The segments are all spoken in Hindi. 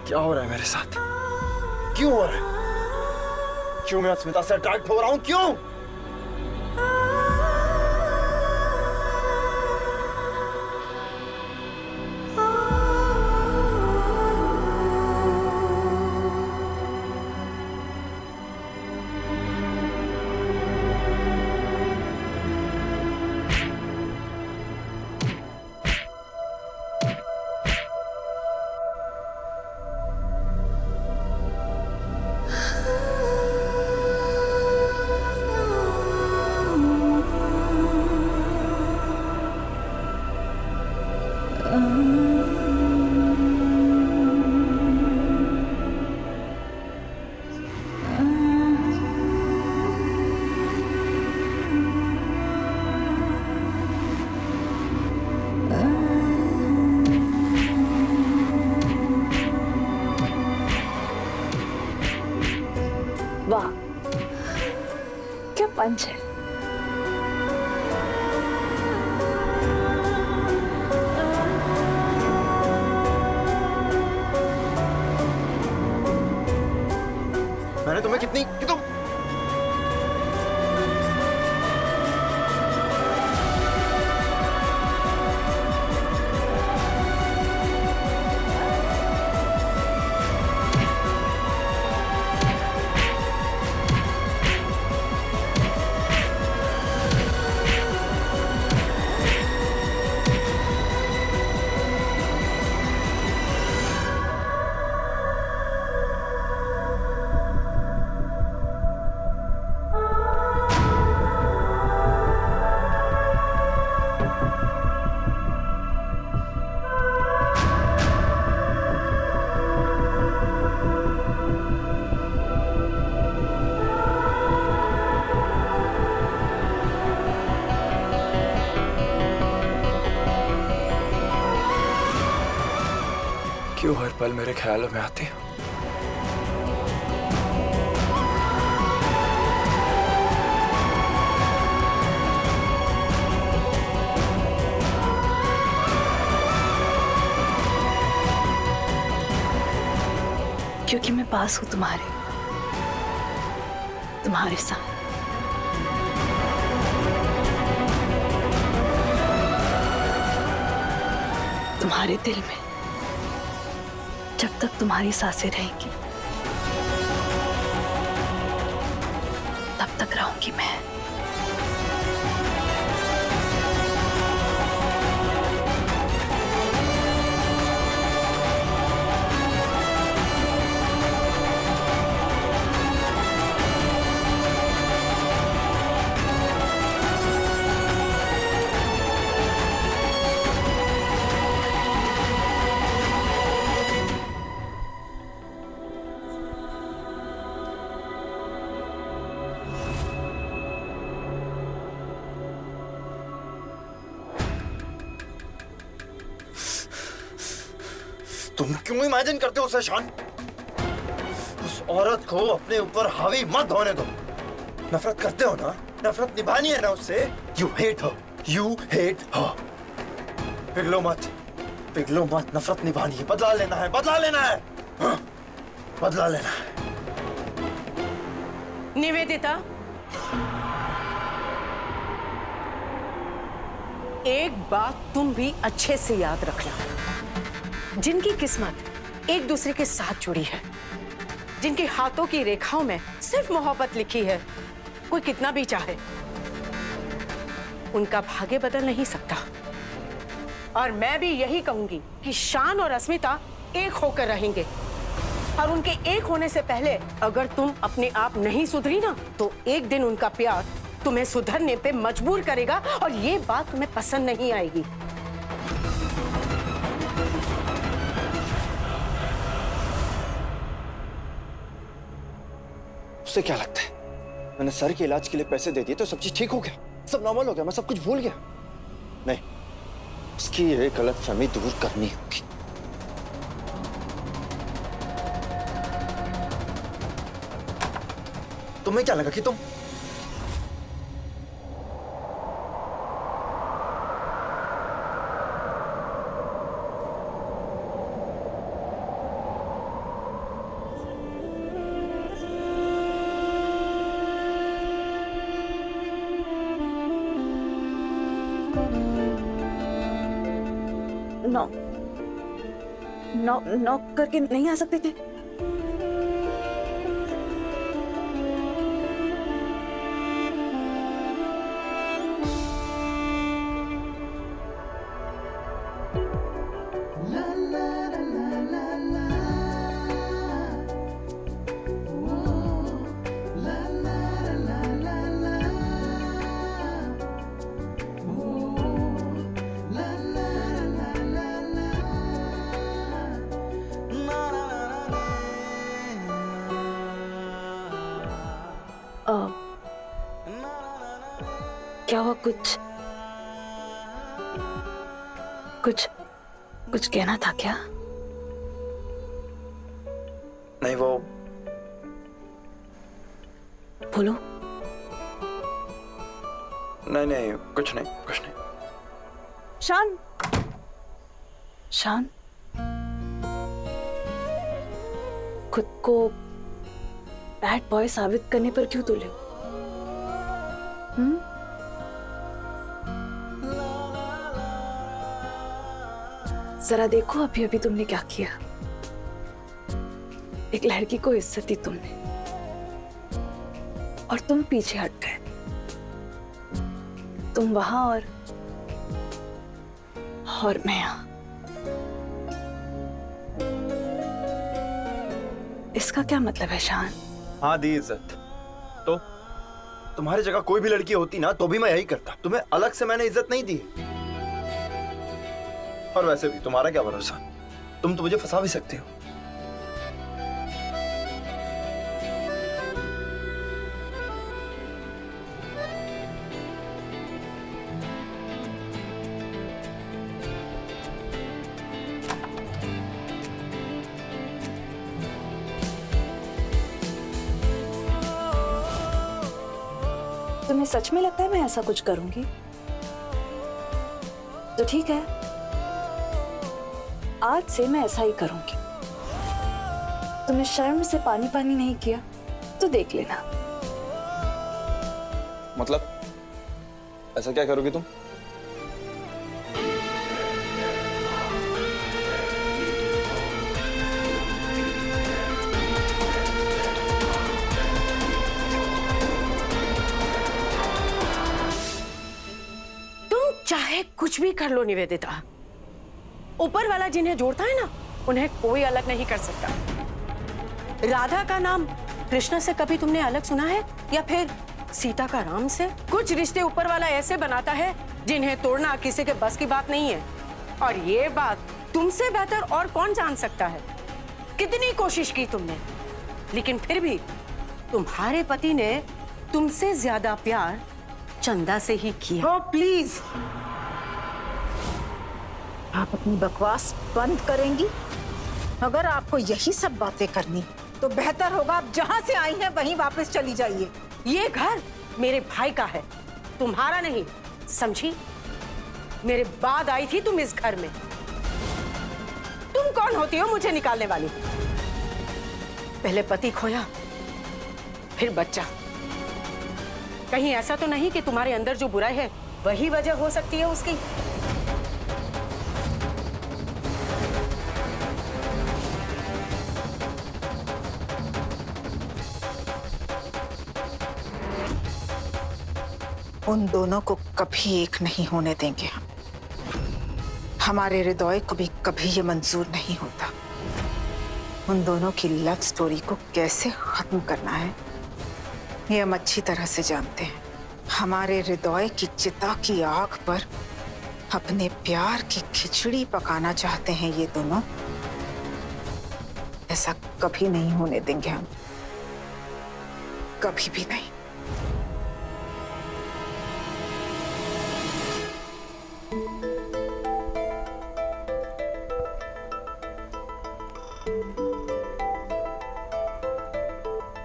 क्या हो रहा है मेरे साथ? क्यों हो रहा है? क्यों मैं अस्मिता से अट्रैक्ट हो रहा हूं? क्यों? वाह, क्या पंच है। मैंने तुम्हें कितनी कि तुम क्यों हर पल मेरे ख्यालों में आती हो? क्योंकि मैं पास हूं तुम्हारे साथ। तुम्हारे दिल में जब तक तुम्हारी सांसें रहेंगी तब तक रहूंगी मैं। तुम क्यों इमेजिन करते हो शशान? उस औरत को अपने ऊपर हावी मत होने दो। नफरत करते हो ना? नफरत निभानी है ना उससे? You hate her. You hate her. पिघलो मत, पिघलो मत। नफरत निभानी है, बदला लेना है, बदला लेना है। हाँ, बदला लेना है। निवेदिता, एक बात तुम भी अच्छे से याद रखना। जिनकी किस्मत एक दूसरे के साथ जुड़ी है, जिनके हाथों की रेखाओं में सिर्फ मोहब्बत लिखी है, कोई कितना भी चाहे उनका भाग्य बदल नहीं सकता। और मैं भी यही कहूंगी कि शान और अस्मिता एक होकर रहेंगे। और उनके एक होने से पहले अगर तुम अपने आप नहीं सुधरी ना, तो एक दिन उनका प्यार तुम्हें सुधरने पे मजबूर करेगा और ये बात तुम्हें पसंद नहीं आएगी। उससे क्या लगता है? मैंने सर के इलाज के लिए पैसे दे दिए तो सब चीज ठीक हो गया, सब नॉर्मल हो गया, मैं सब कुछ भूल गया? नहीं, उसकी ये गलतफहमी दूर करनी होगी। तुम्हें क्या लगा कि तुम नॉक नॉक नॉक करके नहीं आ सकते थे? क्या हुआ? कुछ कुछ कुछ कहना था क्या? नहीं, वो बोलो। नहीं, कुछ नहीं। शान, शान, खुद को बैड बॉय साबित करने पर क्यों तुले हो? जरा देखो अभी अभी तुमने क्या किया। एक लड़की को इज्जत दी तुमने और तुम पीछे हट गए। तुम वहां और मैं यहां। इसका क्या मतलब है शान? हाँ, दी इज्जत। तो तुम्हारी जगह कोई भी लड़की होती ना तो भी मैं यही करता। तुम्हें अलग से मैंने इज्जत नहीं दी। और वैसे भी तुम्हारा क्या भरोसा, तुम तो मुझे फंसा भी सकते हो। तुम्हें सच में लगता है मैं ऐसा कुछ करूंगी? तो ठीक है, आज से मैं ऐसा ही करूंगी। तुमने शर्म से पानी पानी नहीं किया तो देख लेना। मतलब ऐसा क्या करोगी तुम? तुम चाहे कुछ भी कर लो निवेदिता, ऊपर वाला जिन्हें जोड़ता है ना, उन्हें कोई अलग नहीं कर सकता। राधा का नाम कृष्ण से कभी तुमने अलग सुना है? या फिर सीता का राम से? कुछ रिश्ते ऊपर वाला ऐसे बनाता है जिन्हें तोड़ना किसी के बस की बात नहीं है। और ये बात तुमसे बेहतर और कौन जान सकता है? कितनी कोशिश की तुमने, लेकिन फिर भी तुम्हारे पति ने तुमसे ज्यादा प्यार चंदा से ही किया। ओ प्लीज, आप अपनी बकवास बंद करेंगी? अगर आपको यही सब बातें करनी तो बेहतर होगा आप जहां से आई हैं वहीं वापस चली जाइए। ये घर मेरे भाई का है, तुम्हारा नहीं, समझी? मेरे बाद आई थी तुम इस घर में। तुम कौन होती हो मुझे निकालने वाली? पहले पति खोया, फिर बच्चा। कहीं ऐसा तो नहीं कि तुम्हारे अंदर जो बुराई है वही वजह हो सकती है उसकी? उन दोनों को कभी एक नहीं होने देंगे हम। हमारे हृदय को भी कभी ये मंजूर नहीं होता। उन दोनों की लव स्टोरी को कैसे खत्म करना है ये हम अच्छी तरह से जानते हैं। हमारे हृदय की चिता की आग पर अपने प्यार की खिचड़ी पकाना चाहते हैं ये दोनों। ऐसा कभी नहीं होने देंगे हम, कभी भी नहीं।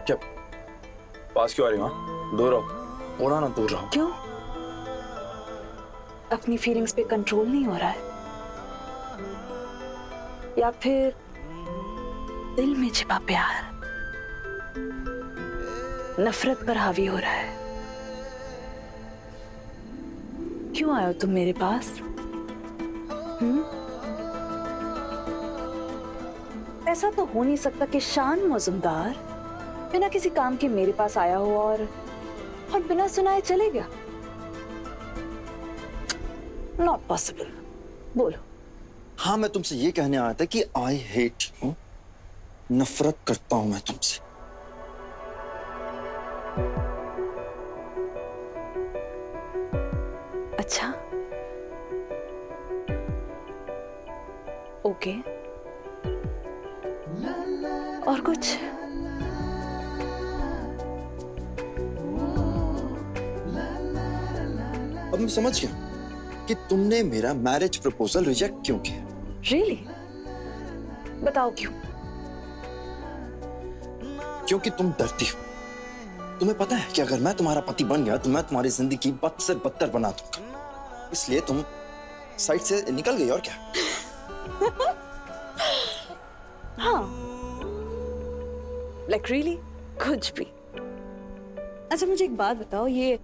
क्या पास क्यों आ रही हो? दूर रहो, थोड़ा ना दूर रहो। क्यों? अपनी फीलिंग्स पे कंट्रोल नहीं हो रहा है? या फिर दिल में छिपा प्यार नफरत पर हावी हो रहा है? क्यों आए हो तुम मेरे पास? ऐसा तो हो नहीं सकता कि शान मजुमदार बिना किसी काम के मेरे पास आया हो और बिना सुनाए चले गया। Not possible. बोलो। हाँ, मैं तुमसे ये कहने आया था कि आई हेट यू, नफरत करता हूं मैं तुमसे। अच्छा, ओके। और कुछ? अब मैं समझ गया कि तुमने मेरा मैरिज प्रपोजल रिजेक्ट क्यों किया। रियली? बताओ क्यों? क्योंकि तुम डरती हो। तुम्हें पता है कि अगर मैं तुम्हारा पति बन गया तो मैं तुम्हारी जिंदगी बद से बदतर बना दूंगा, इसलिए तुम साइड से निकल गई। और क्या? हाँ, लाइक रियली कुछ भी। अच्छा मुझे एक बात बताओ, ये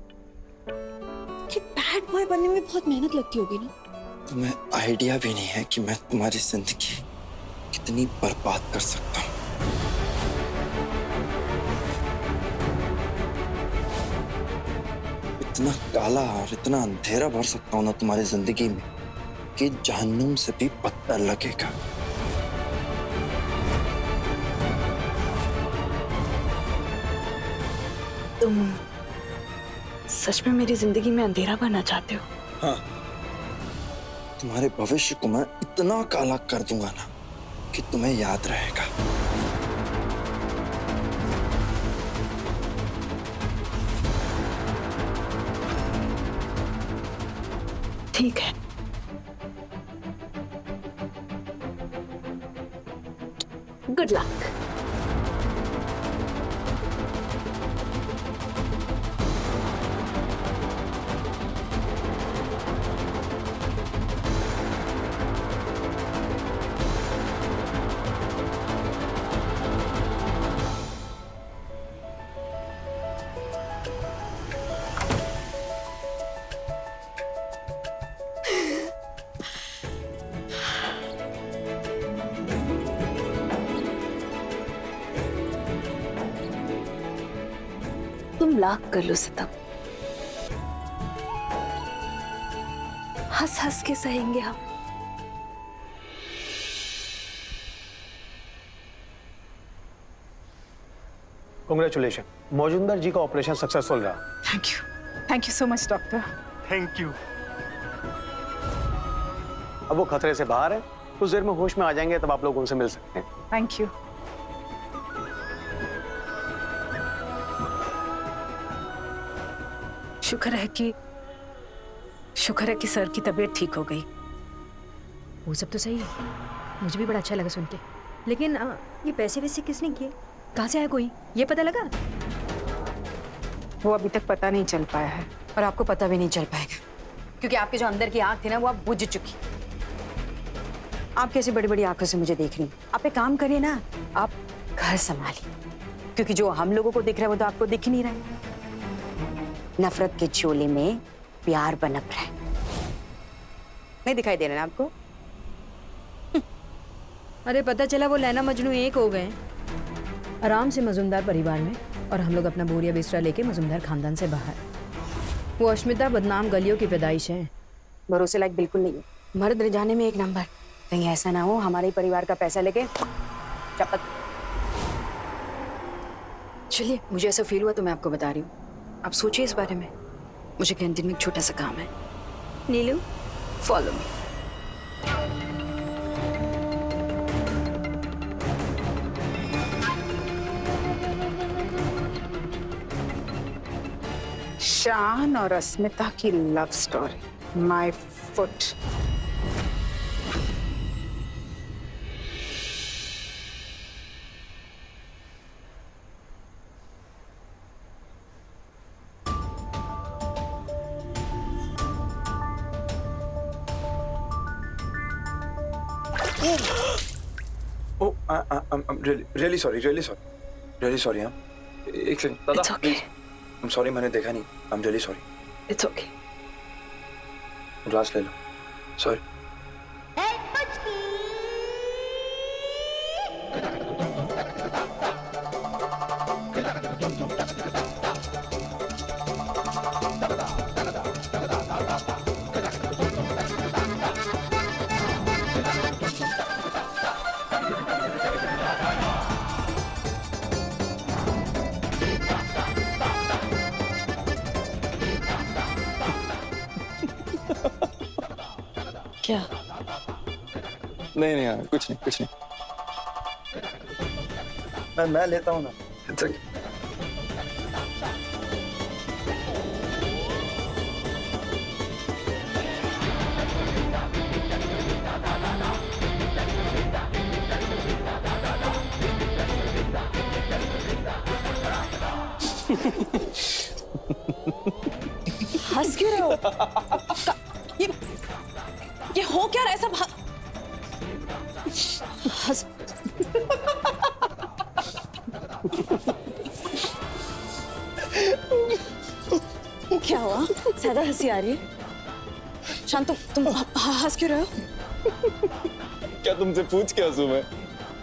कि बैड बॉय बनने में बहुत मेहनत लगती होगी ना? तुम्हें आइडिया भी नहीं है कि मैं तुम्हारी जिंदगी कितनी बर्बाद कर सकता हूँ। इतना काला और इतना अंधेरा भर सकता हूँ ना तुम्हारी जिंदगी में कि जहन्नुम से भी बदतर लगेगा। तुम सच में मेरी जिंदगी में अंधेरा भरना चाहते हो? हाँ, तुम्हारे भविष्य को मैं इतना काला कर दूंगा ना कि तुम्हें याद रहेगा। ठीक है, गुड लक। तुम लाख कर लो सितम, हंस हंस के सहेंगे हम। कांग्रेचुलेशन, मौजूदर जी का ऑपरेशन सक्सेसफुल रहा। Thank you so much doctor. Thank you. अब वो खतरे से बाहर है, कुछ देर में होश में आ जाएंगे, तब आप लोग उनसे मिल सकते हैं। Thank you. शुक्र है कि सर की तबीयत ठीक हो गई। वो सब तो सही है, मुझे भी बड़ा अच्छा लगा सुन के। लेकिन ये पैसे वैसे किसने किए, कहाँ से आया कोई, ये पता लगा? वो अभी तक पता नहीं चल पाया है। और आपको पता भी नहीं चल पाएगा, क्योंकि आपके जो अंदर की आंख थी ना, वो अब बुझ चुकी। आप कैसी बड़ी बड़ी आंखों से मुझे देख रही? आप एक काम करिए ना, आप घर संभालिए, क्योंकि जो हम लोगों को दिख रहा है वो तो आपको दिख ही नहीं रहा है। नफरत के चोले में प्यार बनप रहा है, नहीं दिखाई दे रहा है आपको? अरे पता चला वो लैला मजनू एक हो गए आराम से मजुमदार परिवार में, और हम लोग अपना बोरिया बिस्तरा लेके मजुमदार खानदान से बाहर। वो अश्मिता बदनाम गलियों की पैदाइश है, भरोसे लायक बिल्कुल नहीं है। मर्द रिझाने में एक नंबर। कहीं ऐसा ना हो हमारे ही परिवार का पैसा लेके चपत। चलिए, मुझे ऐसा फील हुआ तो मैं आपको बता रही हूँ, आप सोचिए इस बारे में। मुझे कैंटीन में एक छोटा सा काम है। नीलू, फॉलो मी। शान और अस्मिता की love story, my foot. Oh, I'm really sorry. Really sorry. हाँ, एक सेकंड दादा, It's okay. I'm sorry, मैंने देखा नहीं। I'm really sorry. It's okay. Glass ले लो। Sorry. क्या? नहीं नहीं यार, कुछ नहीं कुछ नहीं। मैं लेता हूँ ना। It's okay. हंस क्यों रहे हो? ये हो क्या रहा है सब? हंस क्या हुआ? ज्यादा हंसी आ रही है? शांत, तुम हंस क्यों रहे हो? क्या तुमसे पूछ के हंसू मैं?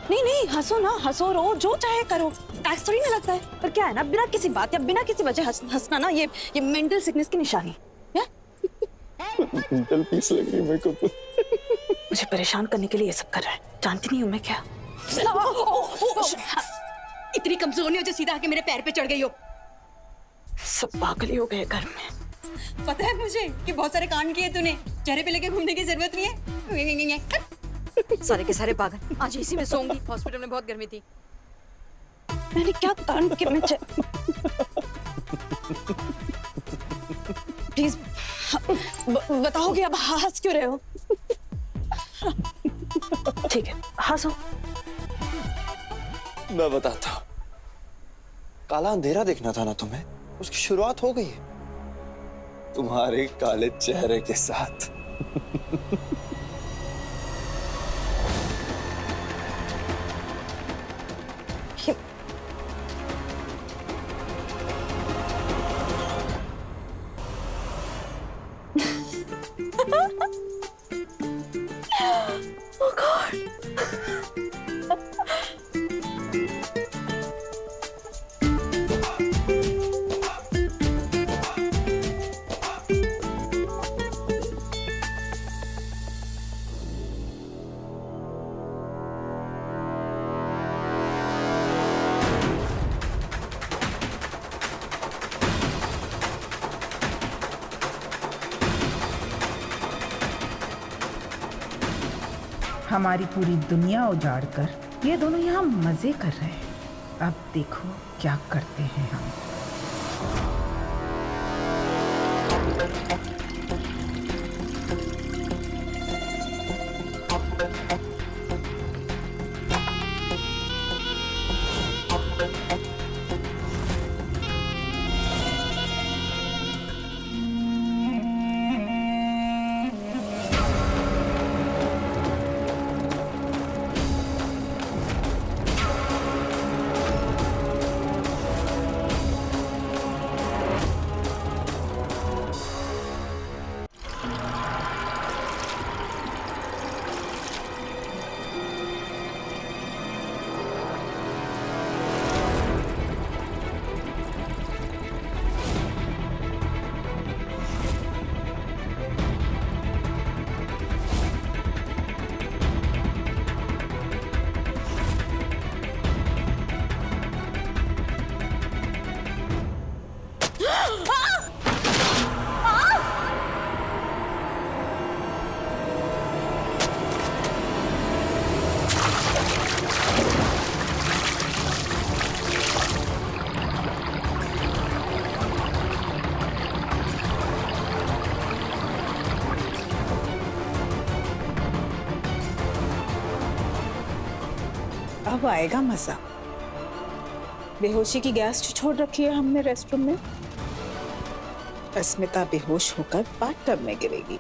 नहीं नहीं, हंसो ना, हंसो रो, जो चाहे करो, टैक्स थोड़ी ना लगता है। पर क्या है ना, बिना किसी बात या बिना किसी वजह हंसना ना, ये मेंटल सिकनेस की निशानी है। मेंटल पीस लग रही है मेरे को तो। मुझे परेशान करने के लिए ये सब कर रहा है, जानती नहीं हूँ मैं क्या। इतनी कमजोर नहीं हो जो सीधा आके मेरे पैर पे चढ़ गई हो। सब पागल ही हो गए घर में। पता है मुझे कि बहुत सारे कांड किए तूने, चेहरे पे लेके घूमने की जरूरत नहीं है। सारे के सारे पागल, आज इसी में सोऊंगी। हॉस्पिटल में बहुत गर्मी थी। मैंने क्या कांड किया? मैं प्लीज बताओगे अब हंस क्यों रहे हो? ठीक है, हंसो। मैं बताता हूँ। काला अंधेरा देखना था ना तुम्हें, उसकी शुरुआत हो गई है तुम्हारे काले चेहरे के साथ। Oh God. हमारी पूरी दुनिया उजाड़कर ये दोनों यहाँ मजे कर रहे हैं। अब देखो क्या करते हैं हम। अब आएगा मजा। बेहोशी की गैस छोड़ रखी है हमने रेस्टरूम में। अस्मिता बेहोश होकर बाथटब में गिरेगी।